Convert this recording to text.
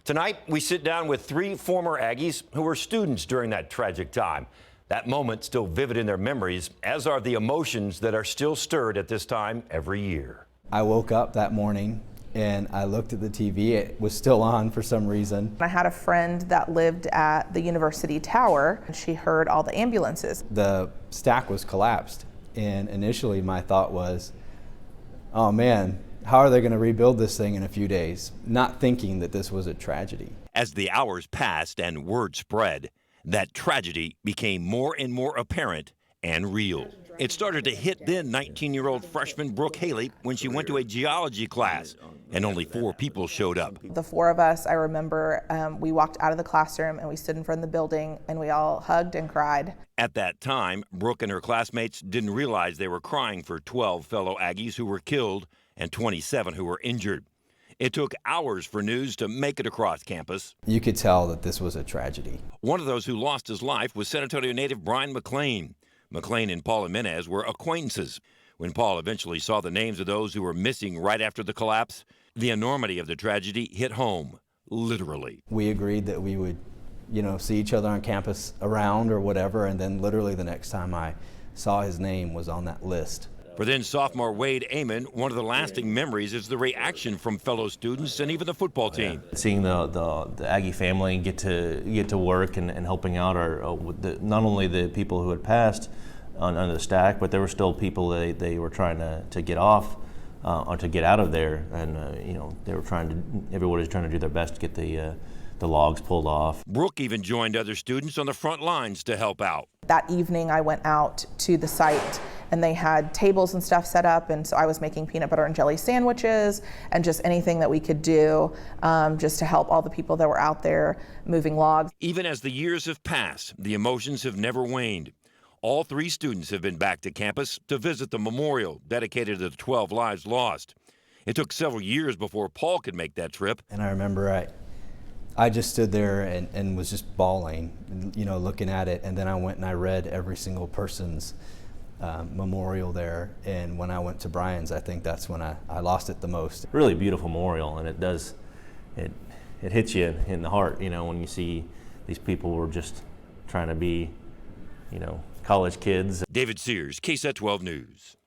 Tonight, we sit down with 3 former Aggies who were students during that tragic time. That moment still vivid in their memories, as are the emotions that are still stirred at this time every year. I woke up that morning and I looked at the TV. It was still on for some reason. I had a friend that lived at the university tower, and she heard all the ambulances. The stack was collapsed, and initially my thought was, oh man, how are they going to rebuild this thing in a few days? Not thinking that this was a tragedy. As the hours passed and word spread, that tragedy became more and more apparent and real. It started to hit then 19-year-old freshman Brooke Haley when she went to a geology class, and only 4 people showed up. The 4 of us, I remember, we walked out of the classroom and we stood in front of the building and we all hugged and cried. At that time, Brooke and her classmates didn't realize they were crying for 12 fellow Aggies who were killed and 27 who were injured. It took hours for news to make it across campus. You could tell that this was a tragedy. One of those who lost his life was San Antonio native Brian McLean. McLean and Paul Jimenez were acquaintances. When Paul eventually saw the names of those who were missing right after the collapse, the enormity of the tragedy hit home, literally. We agreed that we would, see each other on campus around or whatever, and then literally the next time I saw his name was on that list. For then sophomore Wade Amon, one of the lasting memories is the reaction from fellow students and even the football team. Seeing the Aggie family get to work and helping out not only the people who had passed on the stack, but there were still people they were trying to get off or to get out of there, and everybody was trying to do their best to get the logs pulled off. Brooke even joined other students on the front lines to help out. That evening I went out to the site and they had tables and stuff set up, and so I was making peanut butter and jelly sandwiches and just anything that we could do just to help all the people that were out there moving logs. Even as the years have passed, the emotions have never waned. All 3 students have been back to campus to visit the memorial dedicated to the 12 lives lost. It took several years before Paul could make that trip. And I remember I just stood there and was just bawling, looking at it. And then I went and I read every single person's memorial there. And when I went to Brian's, I think that's when I lost it the most. Really beautiful memorial, and it hits you in the heart, when you see these people were just trying to be, college kids. David Sears, KSAT 12 News.